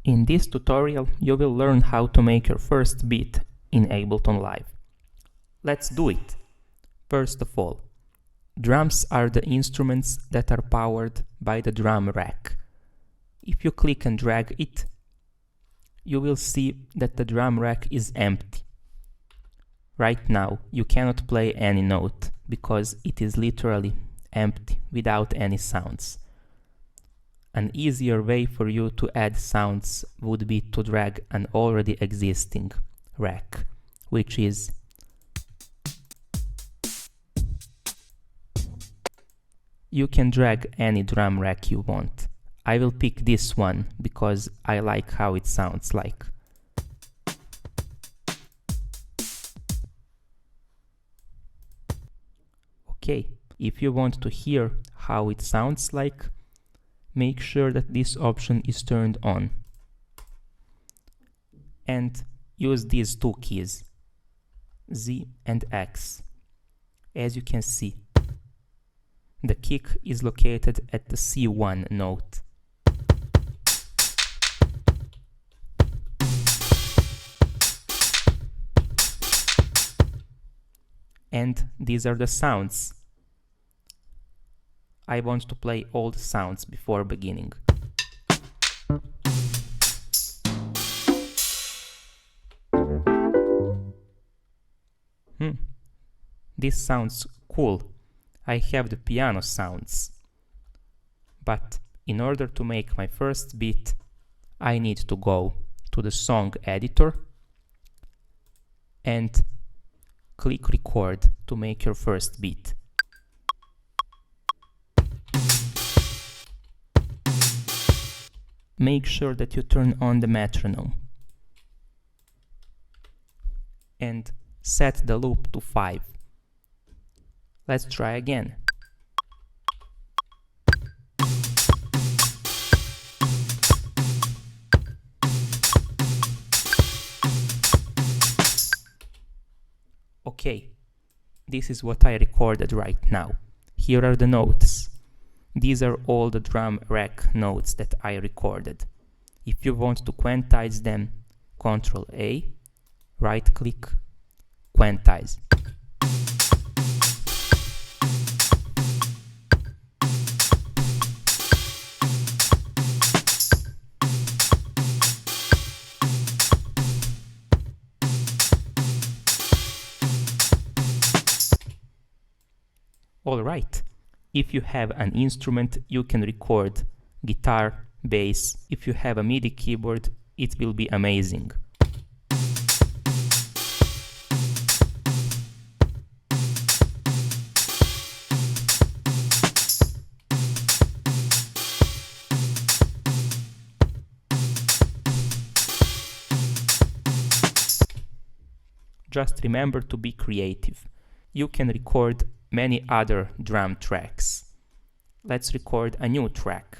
In this tutorial, you will learn how to make your first beat in Ableton Live. Let's do it! First of all, drums are the instruments that are powered by the drum rack. If you click and drag it, you will see that the drum rack is empty. Right now, you cannot play any note because it is literally empty without any sounds. An easier way for you to add sounds would be to drag an already existing rack, which is you can drag any drum rack you want. I will pick this one because I like how it sounds like. Okay, if you want to hear how it sounds like, make sure that this option is turned on. And use these two keys, Z and X. As you can see, the kick is located at the C1 note. And these are the sounds. I want to play all the sounds before beginning. This sounds cool. I have the piano sounds. But in order to make my first beat, I need to go to the song editor and click record to make your first beat. Make sure that you turn on the metronome and set the loop to 5. Let's try again. Okay, this is what I recorded right now. Here are the notes. These are all the drum rack notes that I recorded. If you want to quantize them, Ctrl A, right click, quantize. Alright, if you have an instrument, you can record guitar, bass. If you have a MIDI keyboard, it will be amazing. Just remember to be creative. You can record many other drum tracks. Let's record a new track.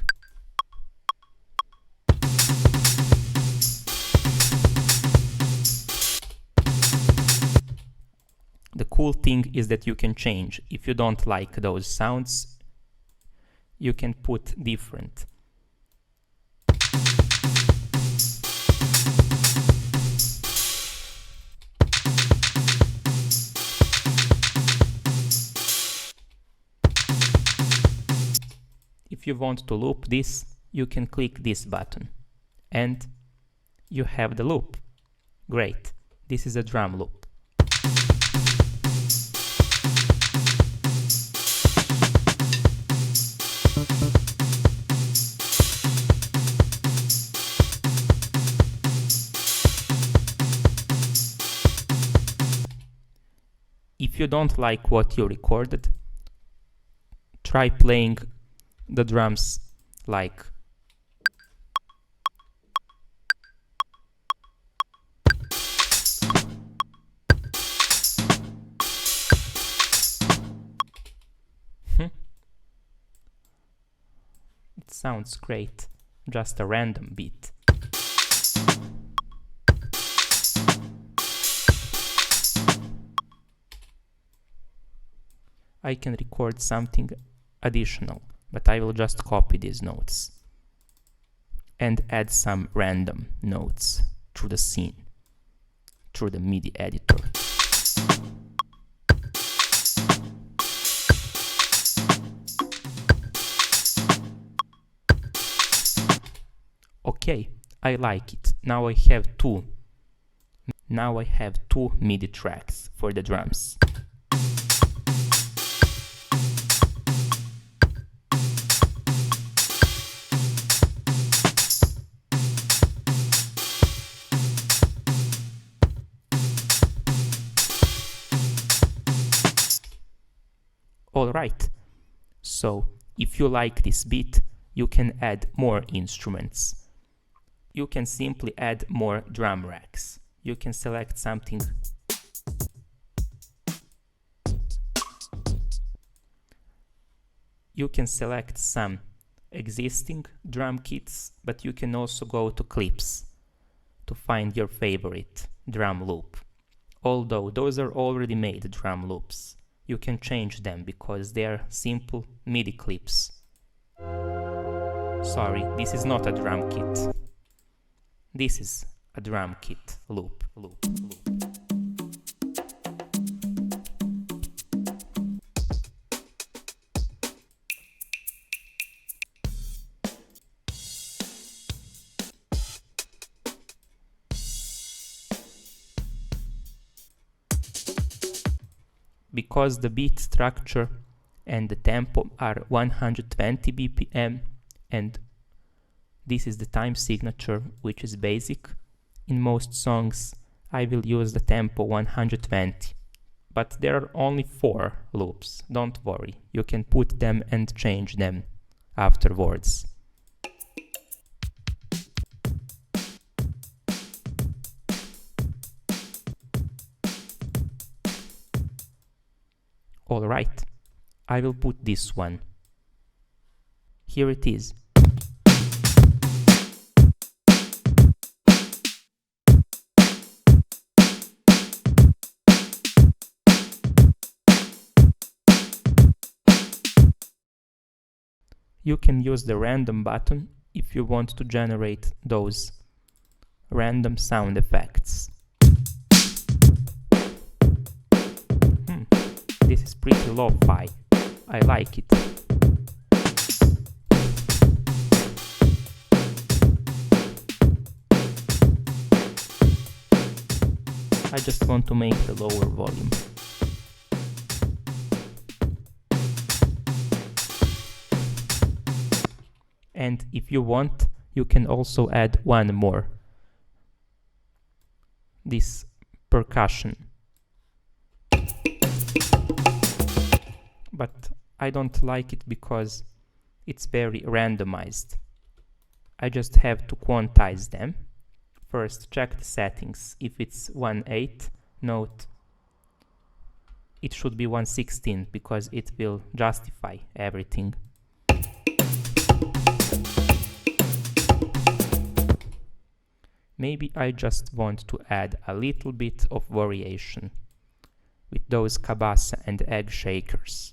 The cool thing is that you can change. If you don't like those sounds, you can put different. If you want to loop this, you can click this button and you have the loop. Great, this is a drum loop. If you don't like what you recorded, try playing the drums like it sounds great, just a random beat. I can record something additional, but I will just copy these notes and add some random notes through the scene, through the MIDI editor. Okay, I like it. Now I have two MIDI tracks for the drums. Alright, so if you like this beat, you can add more instruments. You can simply add more drum racks. You can select something. You can select some existing drum kits, but you can also go to clips to find your favorite drum loop. Although those are already made drum loops, you can change them because they are simple MIDI clips. Sorry, this is not a drum kit. This is a drum kit loop. Because the beat structure and the tempo are 120 BPM and this is the time signature, which is basic, in most songs I will use the tempo 120. But there are only 4 loops, don't worry, you can put them and change them afterwards. Alright, I will put this one. Here it is. You can use the random button if you want to generate those random sound effects. This is pretty lo-fi. I like it. I just want to make the lower volume. And if you want, you can also add one more. This percussion. But I don't like it because it's very randomized. I just have to quantize them. First, check the settings. If it's 1/8 note, it should be 1/16 because it will justify everything. Maybe I just want to add a little bit of variation with those kabasa and egg shakers.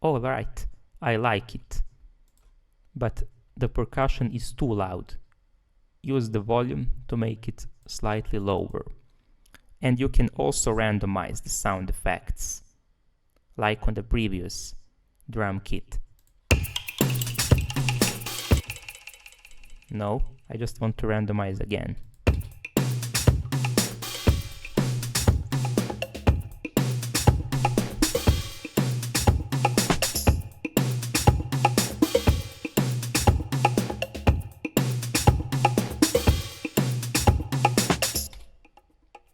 Alright, I like it. But the percussion is too loud. Use the volume to make it slightly lower. And you can also randomize the sound effects, like on the previous drum kit. No, I just want to randomize again.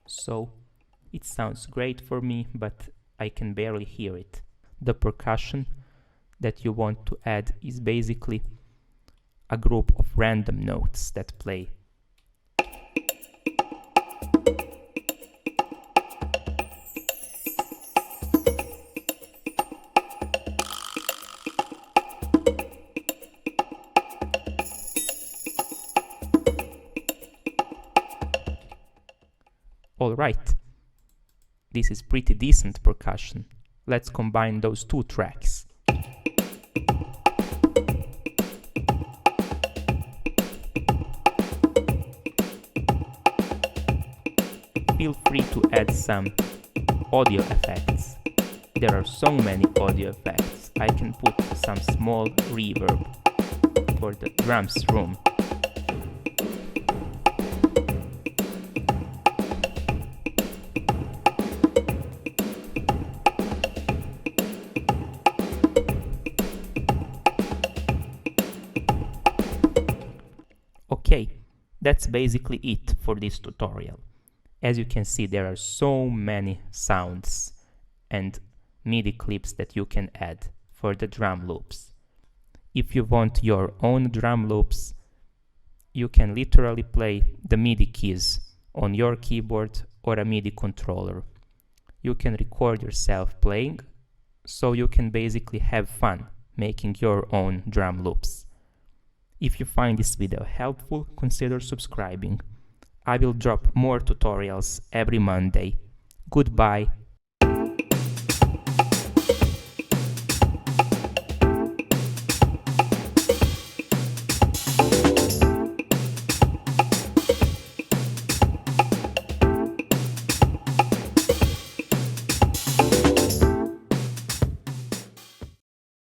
So it sounds great for me, but I can barely hear it. The percussion that you want to add is basically a group of random notes that play. Alright, this is pretty decent percussion. Let's combine those two tracks. Feel free to add some audio effects. There are so many audio effects. I can put some small reverb for the drums room. Okay, that's basically it for this tutorial. As you can see, there are so many sounds and MIDI clips that you can add for the drum loops. If you want your own drum loops, you can literally play the MIDI keys on your keyboard or a MIDI controller. You can record yourself playing, so you can basically have fun making your own drum loops. If you find this video helpful, consider subscribing. I will drop more tutorials every Monday. Goodbye.